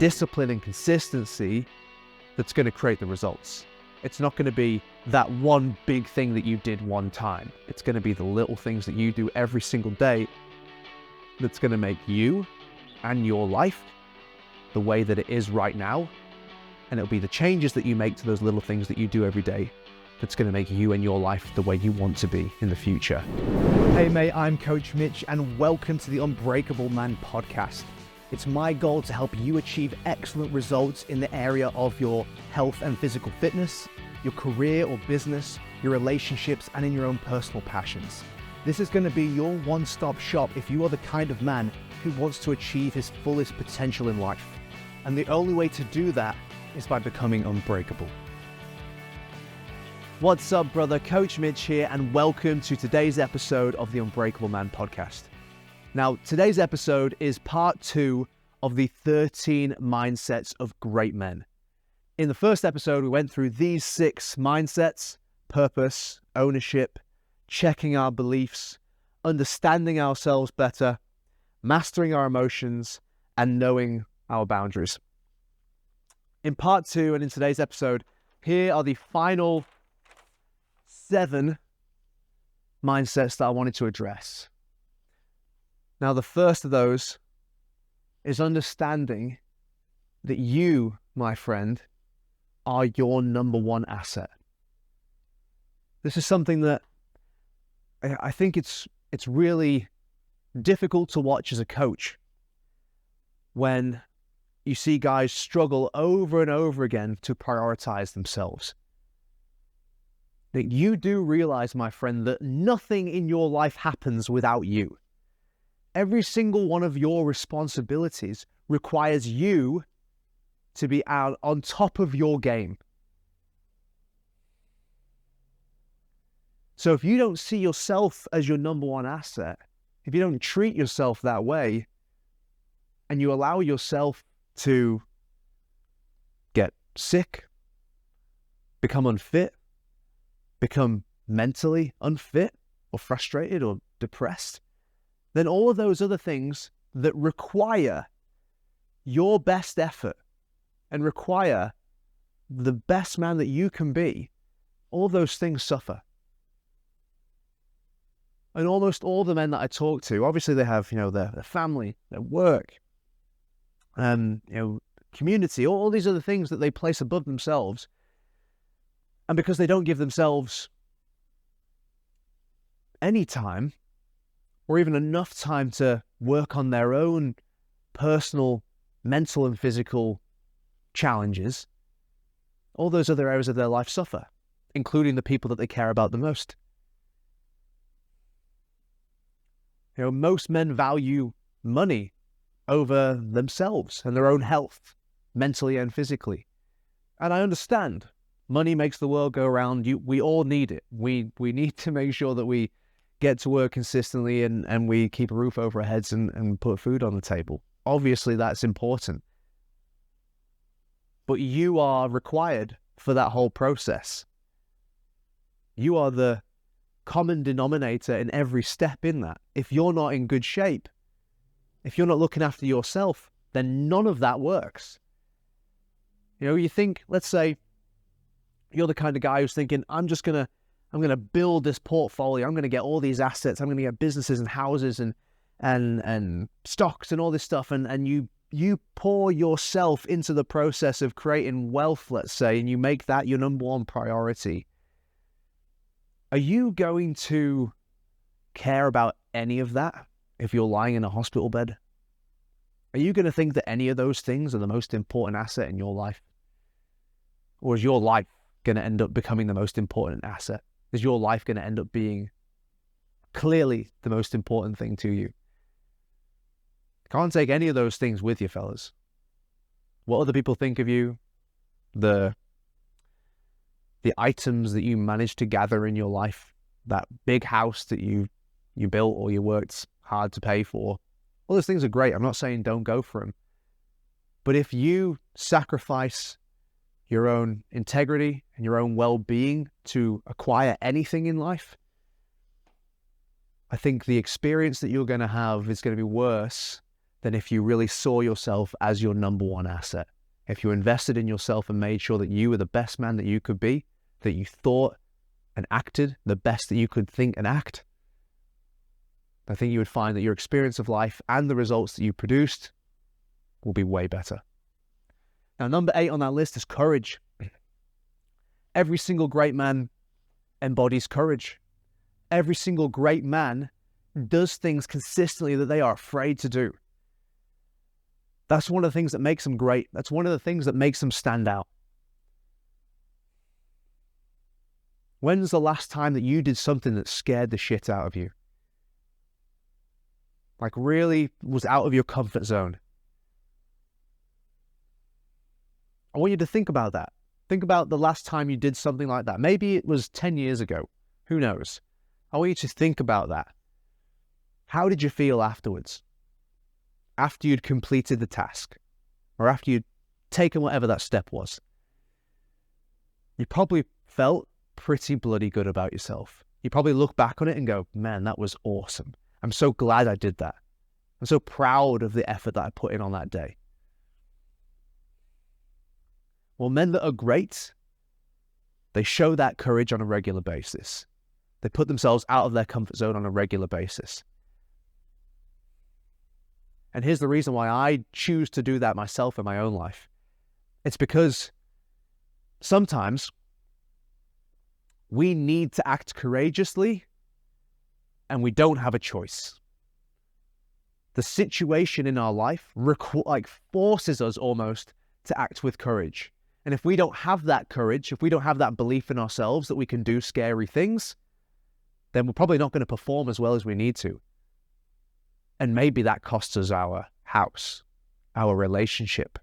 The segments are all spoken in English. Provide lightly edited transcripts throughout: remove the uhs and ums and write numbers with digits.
discipline and consistency that's going to create the results. It's not going to be that one big thing that you did one time. It's going to be the little things that you do every single day that's going to make you and your life the way that it is right now. And it'll be the changes that you make to those little things that you do every day that's going to make you and your life the way you want to be in the future. Hey mate, I'm Coach Mitch and welcome to the Unbreakable Man podcast. It's my goal to help you achieve excellent results in the area of your health and physical fitness, your career or business, your relationships, and in your own personal passions. This is going to be your one-stop shop if you are the kind of man who wants to achieve his fullest potential in life. And the only way to do that is by becoming unbreakable. What's up, brother? Coach Mitch here, and welcome to today's episode of the Unbreakable Man podcast. Now, today's episode is part 2 of the 13 mindsets of great men. In the first episode, we went through these 6 mindsets: purpose, ownership, checking our beliefs, understanding ourselves better, mastering our emotions, and knowing our boundaries. In part 2 and in today's episode, here are the final 7 mindsets that I wanted to address. Now, the first of those is understanding that you, my friend, are your number one asset. This is something that I think it's really difficult to watch as a coach when you see guys struggle over and over again to prioritize themselves. That you do realize, my friend, that nothing in your life happens without you. Every single one of your responsibilities requires you to be out on top of your game. So if you don't see yourself as your number one asset, if you don't treat yourself that way, and you allow yourself to get sick, become unfit, become mentally unfit or frustrated or depressed, then all of those other things that require your best effort and require the best man that you can be, all those things suffer. And almost all the men that I talk to, obviously they have, their family, their work, community, all these other things that they place above themselves. And because they don't give themselves any time or even enough time to work on their own personal, mental and physical challenges, all those other areas of their life suffer, including the people that they care about the most. Most men value money over themselves and their own health, mentally and physically. And I understand. Money makes the world go round. We all need it. We need to make sure that we get to work consistently and we keep a roof over our heads and put food on the table. Obviously, that's important. But you are required for that whole process. You are the common denominator in every step in that. If you're not in good shape, if you're not looking after yourself, then none of that works. You think, let's say, you're the kind of guy who's thinking, I'm going to build this portfolio. I'm going to get all these assets. I'm going to get businesses and houses and stocks and all this stuff. And you pour yourself into the process of creating wealth, let's say, and you make that your number one priority. Are you going to care about any of that if you're lying in a hospital bed? Are you going to think that any of those things are the most important asset in your life? Or is your life going to end up becoming the most important asset? Is your life going to end up being clearly the most important thing to you? Can't take any of those things with you, fellas. What other people think of you, the items that you managed to gather in your life, that big house that you built or you worked hard to pay for, all those things are great. I'm not saying don't go for them. But if you sacrifice your own integrity and your own well-being to acquire anything in life, I think the experience that you're going to have is going to be worse than if you really saw yourself as your number one asset. If you invested in yourself and made sure that you were the best man that you could be, that you thought and acted the best that you could think and act, I think you would find that your experience of life and the results that you produced will be way better. Now, number 8 on that list is courage. Every single great man embodies courage. Every single great man does things consistently that they are afraid to do. That's one of the things that makes them great. That's one of the things that makes them stand out. When's the last time that you did something that scared the shit out of you? Like really was out of your comfort zone? I want you to think about that. Think about the last time you did something like that. Maybe it was 10 years ago. Who knows? I want you to think about that. How did you feel afterwards? After you'd completed the task, or after you'd taken whatever that step was. You probably felt pretty bloody good about yourself. You probably look back on it and go, man, that was awesome. I'm so glad I did that. I'm so proud of the effort that I put in on that day. Well, men that are great, they show that courage on a regular basis. They put themselves out of their comfort zone on a regular basis. And here's the reason why I choose to do that myself in my own life. It's because sometimes we need to act courageously and we don't have a choice. The situation in our life forces us almost to act with courage. And if we don't have that courage, if we don't have that belief in ourselves that we can do scary things, then we're probably not going to perform as well as we need to. And maybe that costs us our house, our relationship,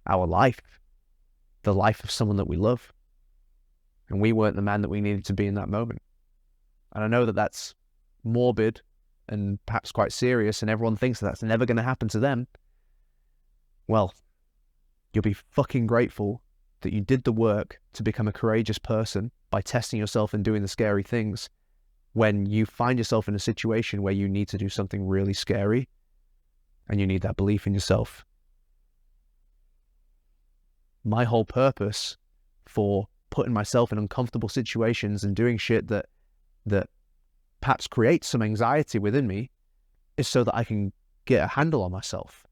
our life, the life of someone that we love. And we weren't the man that we needed to be in that moment. And I know that that's morbid and perhaps quite serious, and everyone thinks that that's never going to happen to them. Well, you'll be fucking grateful that you did the work to become a courageous person by testing yourself and doing the scary things when you find yourself in a situation where you need to do something really scary and you need that belief in yourself. My whole purpose for putting myself in uncomfortable situations and doing shit that perhaps creates some anxiety within me is so that I can get a handle on myself.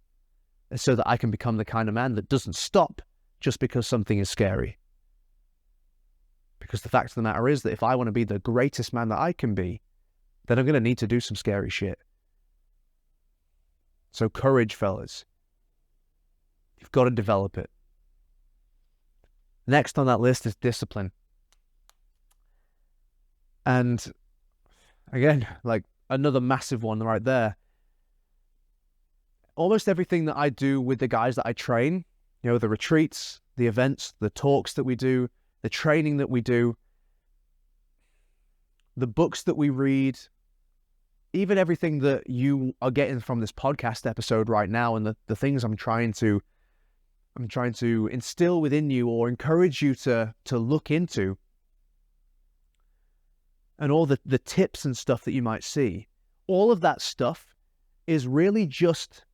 It's so that I can become the kind of man that doesn't stop just because something is scary. Because the fact of the matter is that if I want to be the greatest man that I can be, then I'm going to need to do some scary shit. So courage, fellas. You've got to develop it. Next on that list is discipline. And again, like another massive one right there. Almost everything that I do with the guys that I train, you know, the retreats, the events, the talks that we do, the training that we do, the books that we read, even everything that you are getting from this podcast episode right now, and the things I'm trying to instill within you or encourage you to look into, and all the tips and stuff that you might see, all of that stuff is really just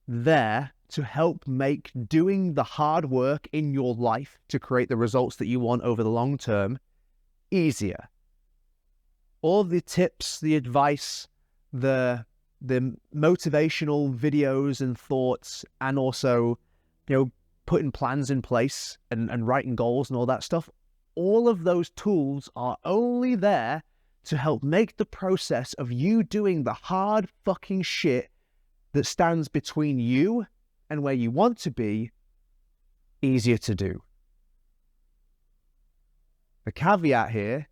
there to help make doing the hard work in your life to create the results that you want over the long term easier. All the tips, the advice, the motivational videos and thoughts, and also, you know, putting plans in place and writing goals and all that stuff, all of those tools are only there to help make the process of you doing the hard fucking shit that stands between you and where you want to be easier to do. The caveat here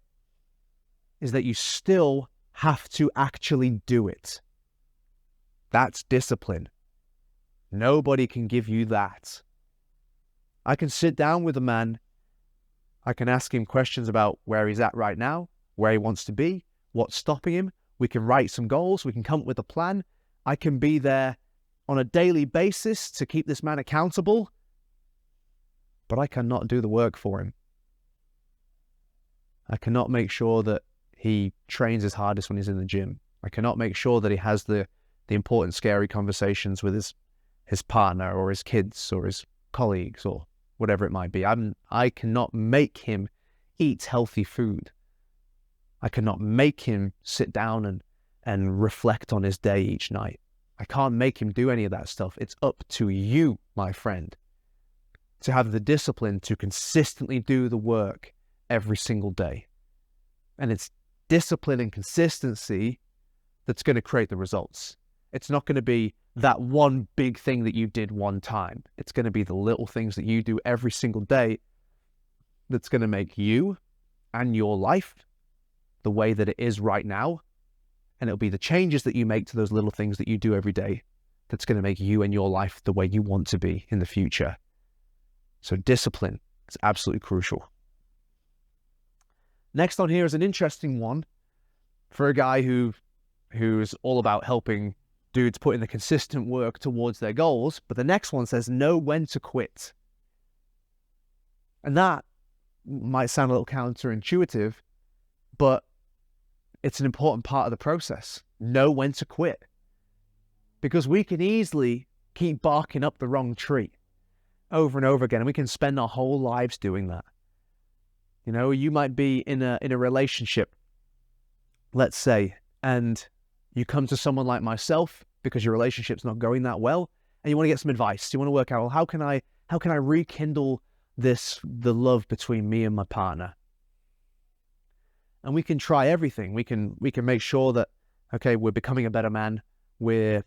is that you still have to actually do it. That's discipline. Nobody can give you that. I can sit down with a man, I can ask him questions about where he's at right now, where he wants to be, what's stopping him. We can write some goals, we can come up with a plan. I can be there on a daily basis to keep this man accountable, but I cannot do the work for him. I cannot make sure that he trains his hardest when he's in the gym. I cannot make sure that he has the the important, scary conversations with his partner or his kids or his colleagues or whatever it might be. I cannot make him eat healthy food. I cannot make him sit down and reflect on his day each night. I can't make him do any of that stuff. It's up to you, my friend, to have the discipline to consistently do the work every single day. And it's discipline and consistency that's going to create the results. It's not going to be that one big thing that you did one time. It's going to be the little things that you do every single day that's going to make you and your life the way that it is right now. And it'll be the changes that you make to those little things that you do every day that's going to make you and your life the way you want to be in the future. So discipline is absolutely crucial. Next on here is an interesting one for a guy who's all about helping dudes put in the consistent work towards their goals. But the next one says, know when to quit. And that might sound a little counterintuitive, but it's an important part of the process. Know when to quit. Because we can easily keep barking up the wrong tree over and over again, and we can spend our whole lives doing that. You know, you might be in a relationship, let's say, and you come to someone like myself because your relationship's not going that well, and you want to get some advice. You want to work out, well, how can I rekindle the love between me and my partner? And we can try everything. We can make sure that, okay, we're becoming a better man. We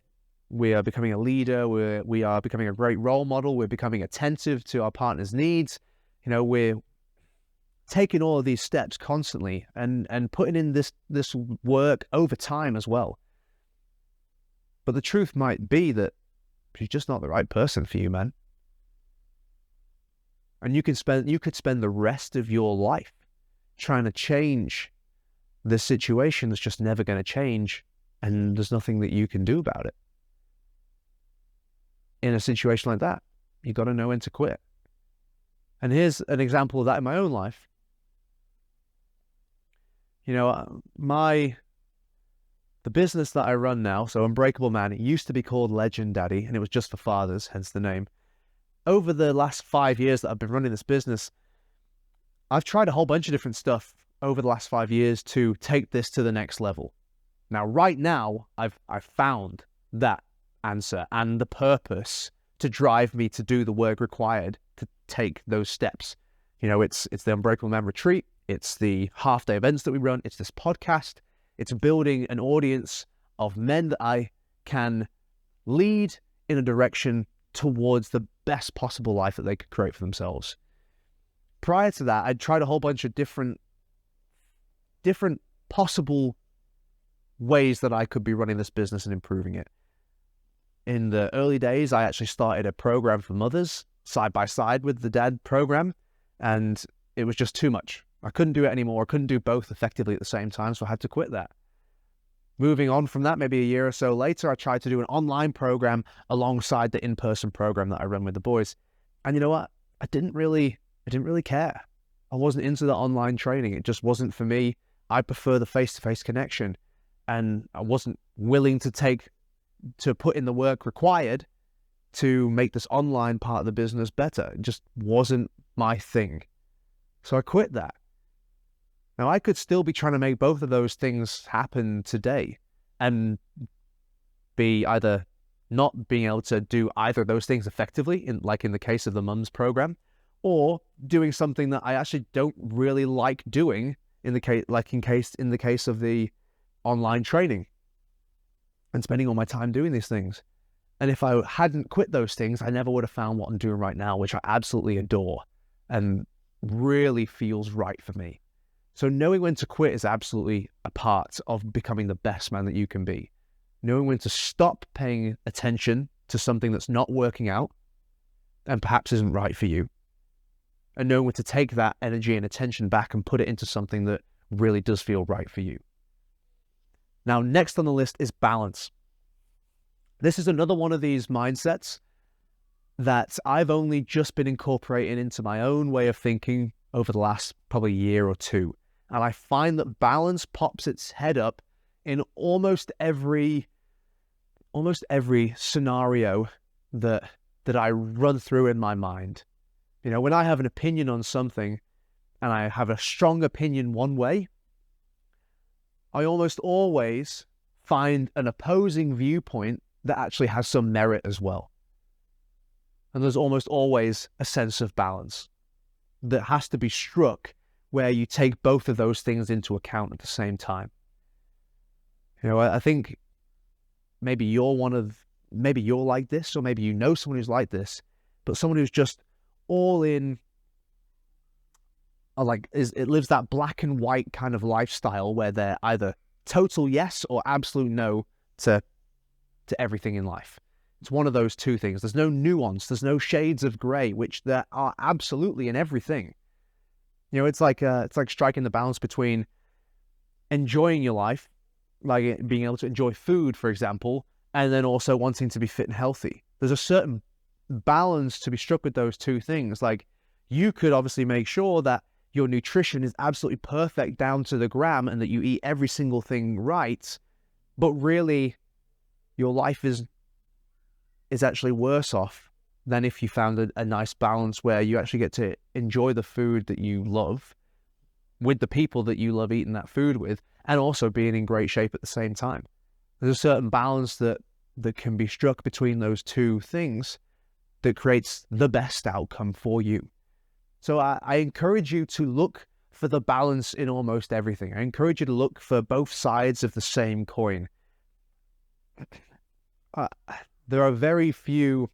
are becoming a leader. We are becoming a great role model. We're becoming attentive to our partner's needs. You know, we're taking all of these steps constantly and putting in this work over time as well. But the truth might be that she's just not the right person for you, man. And you could spend the rest of your life trying to change this situation that's just never going to change, and there's nothing that you can do about it. In a situation like that, you got to know when to quit. And here's an example of that in my own life. You know, the business that I run now, so Unbreakable Man, it used to be called Legend Daddy, and it was just for fathers, hence the name. Over the last 5 years that I've been running this business, I've tried a whole bunch of different stuff over the last 5 years to take this to the next level. Now, right now, I've found that answer and the purpose to drive me to do the work required to take those steps. You know, it's the Unbreakable Man retreat, it's the half-day events that we run, it's this podcast, it's building an audience of men that I can lead in a direction towards the best possible life that they could create for themselves. Prior to that, I'd tried a whole bunch of different possible ways that I could be running this business and improving it. In the early days, I actually started a program for mothers side by side with the dad program, and it was just too much. I couldn't do it anymore. I couldn't do both effectively at the same time, so I had to quit that. Moving on from that, maybe a year or so later, I tried to do an online program alongside the in-person program that I run with the boys. And you know what? I didn't really care. I wasn't into the online training. It just wasn't for me. I prefer the face-to-face connection. And I wasn't willing to put in the work required to make this online part of the business better. It just wasn't my thing. So I quit that. Now, I could still be trying to make both of those things happen today and be either not being able to do either of those things effectively, like in the case of the mums program, or doing something that I actually don't really like doing in the case of the online training, and spending all my time doing these things. And if I hadn't quit those things, I never would have found what I'm doing right now, which I absolutely adore and really feels right for me. So knowing when to quit is absolutely a part of becoming the best man that you can be. Knowing when to stop paying attention to something that's not working out and perhaps isn't right for you. And knowing when to take that energy and attention back and put it into something that really does feel right for you. Now, next on the list is balance. This is another one of these mindsets that I've only just been incorporating into my own way of thinking over the last probably year or two. And I find that balance pops its head up in almost every almost every scenario that I run through in my mind, when I have an opinion on something and I have a strong opinion one way, I almost always find an opposing viewpoint that actually has some merit as well. And there's almost always a sense of balance that has to be struck where you take both of those things into account at the same time. I think maybe you're like this, or maybe you know someone who's like this, but someone who's just all in, it lives that black and white kind of lifestyle where they're either total yes or absolute no to everything in life. It's one of those two things. There's no nuance. There's no shades of gray, which there are absolutely in everything. It's like striking the balance between enjoying your life, like being able to enjoy food, for example, and then also wanting to be fit and healthy. There's a certain balance to be struck with those two things. Like, you could obviously make sure that your nutrition is absolutely perfect down to the gram and that you eat every single thing right, but really your life is actually worse off than if you found a nice balance where you actually get to enjoy the food that you love with the people that you love eating that food with, and also being in great shape at the same time. There's a certain balance that can be struck between those two things that creates the best outcome for you. So I encourage you to look for the balance in almost everything. I encourage you to look for both sides of the same coin. There are very few,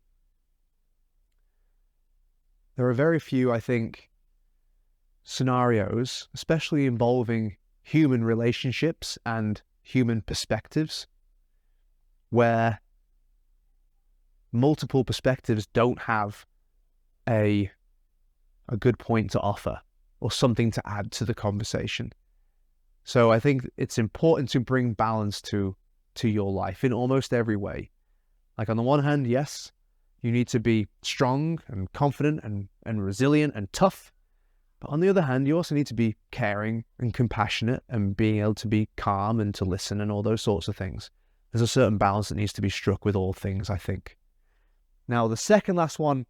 I think, scenarios, especially involving human relationships and human perspectives, where multiple perspectives don't have a good point to offer or something to add to the conversation. So I think it's important to bring balance to your life in almost every way. Like, on the one hand, yes, you need to be strong and confident and resilient and tough. But on the other hand, you also need to be caring and compassionate and being able to be calm and to listen and all those sorts of things. There's a certain balance that needs to be struck with all things, I think. Now, the second last one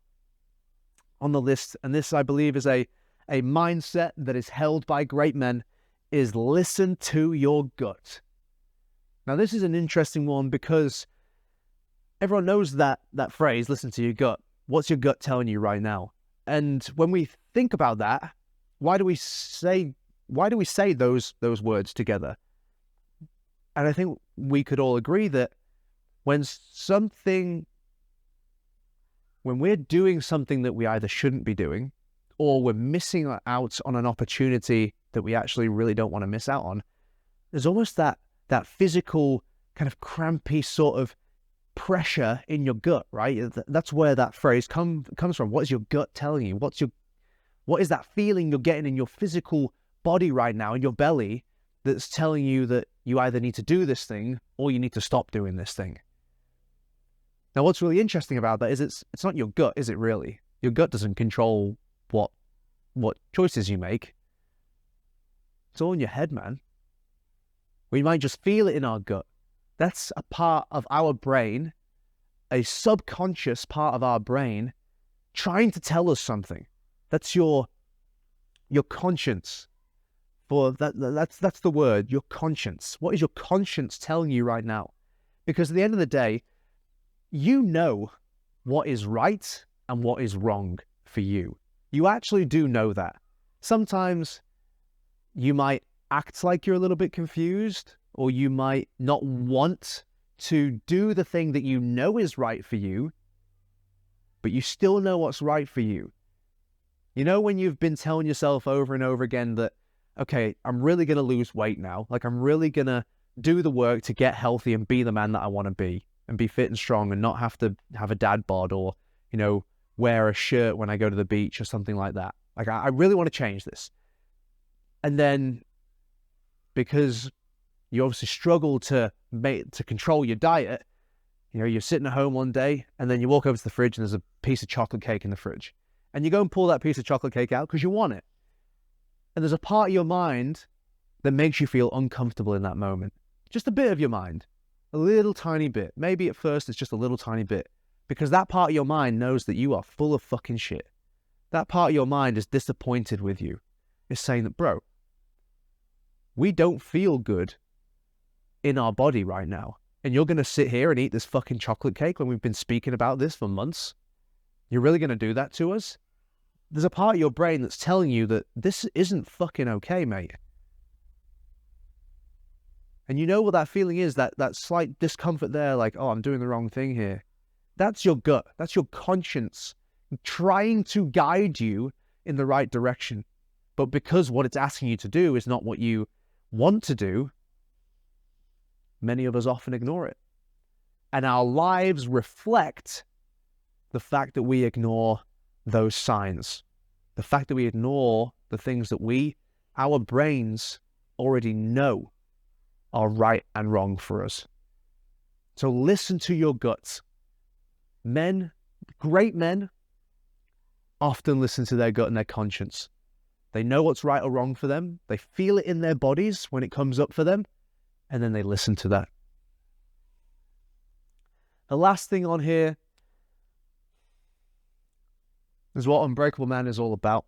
on the list, and this I believe is a mindset that is held by great men, is listen to your gut. Now, this is an interesting one because everyone knows that phrase, listen to your gut. What's your gut telling you right now? And when we think about that, why do we say those words together? And I think we could all agree that when we're doing something that we either shouldn't be doing, or we're missing out on an opportunity that we actually really don't want to miss out on, there's almost that physical kind of crampy sort of pressure in your gut, right? That's where that phrase comes from. What is your gut telling you? What is that feeling you're getting in your physical body right now, in your belly, that's telling you that you either need to do this thing or you need to stop doing this thing? Now, what's really interesting about that is it's not your gut, is it really? Your gut doesn't control what choices you make. It's all in your head, man. We might just feel it in our gut. That's a part of our brain, a subconscious part of our brain, trying to tell us something. That's your conscience. That's the word, your conscience. What is your conscience telling you right now? Because at the end of the day, you know what is right and what is wrong for you. You actually do know that. Sometimes you might act like you're a little bit confused, or you might not want to do the thing that you know is right for you, but you still know what's right for you. You know, when you've been telling yourself over and over again that, okay, I'm really going to lose weight now. Like, I'm really going to do the work to get healthy and be the man that I want to be and be fit and strong and not have to have a dad bod or, wear a shirt when I go to the beach or something like that. Like, I really want to change this. And then, because you obviously struggle to control your diet, you're sitting at home one day and then you walk over to the fridge and there's a piece of chocolate cake in the fridge. And you go and pull that piece of chocolate cake out because you want it. And there's a part of your mind that makes you feel uncomfortable in that moment. Just a bit of your mind. A little tiny bit. Maybe at first it's just a little tiny bit. Because that part of your mind knows that you are full of fucking shit. That part of your mind is disappointed with you. It's saying that, bro, we don't feel good in our body right now. And you're going to sit here and eat this fucking chocolate cake when we've been speaking about this for months? You're really going to do that to us? There's a part of your brain that's telling you that this isn't fucking okay, mate. And you know what that feeling is, that slight discomfort there, like, oh, I'm doing the wrong thing here. That's your gut. That's your conscience trying to guide you in the right direction. But because what it's asking you to do is not what you want to do, many of us often ignore it. And our lives reflect the fact that we ignore those signs. The fact that we ignore the things that our brains already know are right and wrong for us. So listen to your guts. Men, great men, often listen to their gut and their conscience. They know what's right or wrong for them. They feel it in their bodies when it comes up for them, and then they listen to that. The last thing on here is what Unbreakable Man is all about.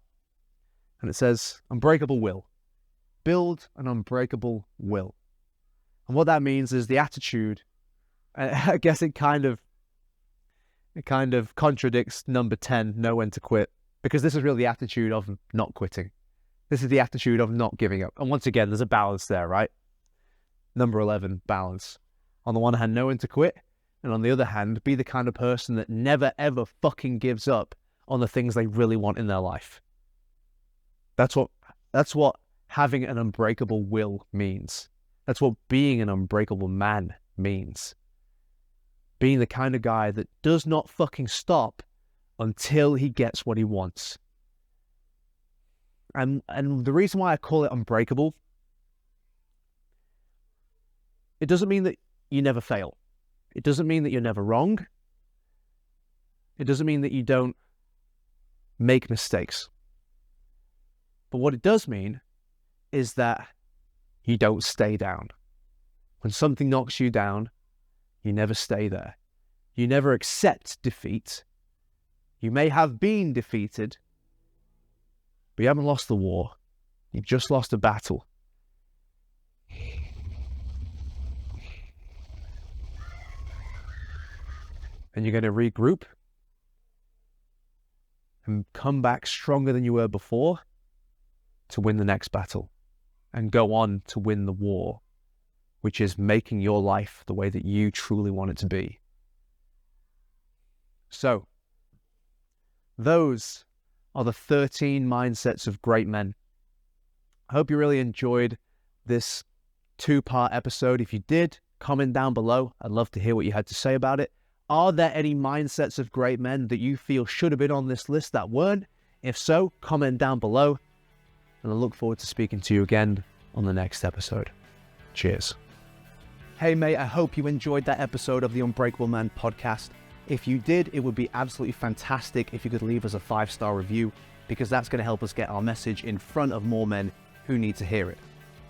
And it says, unbreakable will. Build an unbreakable will. And what that means is the attitude. I guess it kind of contradicts number 10, know when to quit. Because this is really the attitude of not quitting. This is the attitude of not giving up. And once again, there's a balance there, right? Number 11, balance. On the one hand, know when to quit. And on the other hand, be the kind of person that never, ever fucking gives up on the things they really want in their life. That's what having an unbreakable will means. That's what being an unbreakable man means. Being the kind of guy that does not fucking stop until he gets what he wants. And the reason why I call it unbreakable, it doesn't mean that you never fail. It doesn't mean that you're never wrong. It doesn't mean that you don't make mistakes. But what it does mean is that you don't stay down. When something knocks you down, you never stay there. You never accept defeat. You may have been defeated, but you haven't lost the war. You've just lost a battle. And you're going to regroup and come back stronger than you were before to win the next battle and go on to win the war, which is making your life the way that you truly want it to be. So, those are the 13 mindsets of great men. I hope you really enjoyed this 2-part episode. If you did, comment down below. I'd love to hear what you had to say about it. Are there any mindsets of great men that you feel should have been on this list that weren't? If so, comment down below. And I look forward to speaking to you again on the next episode. Cheers. Hey mate, I hope you enjoyed that episode of the Unbreakable Man podcast. If you did, it would be absolutely fantastic if you could leave us a 5-star review, because that's going to help us get our message in front of more men who need to hear it.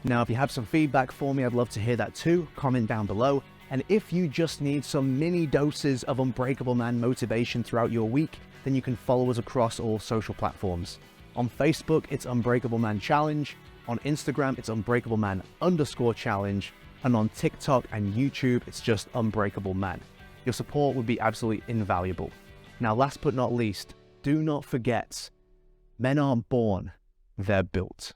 Now, if you have some feedback for me, I'd love to hear that too. Comment down below. And if you just need some mini doses of Unbreakable Man motivation throughout your week, then you can follow us across all social platforms. On Facebook, it's Unbreakable Man Challenge. On Instagram, it's Unbreakable Man_challenge. And on TikTok and YouTube, it's just Unbreakable Man. Your support would be absolutely invaluable. Now, last but not least, do not forget, men aren't born, they're built.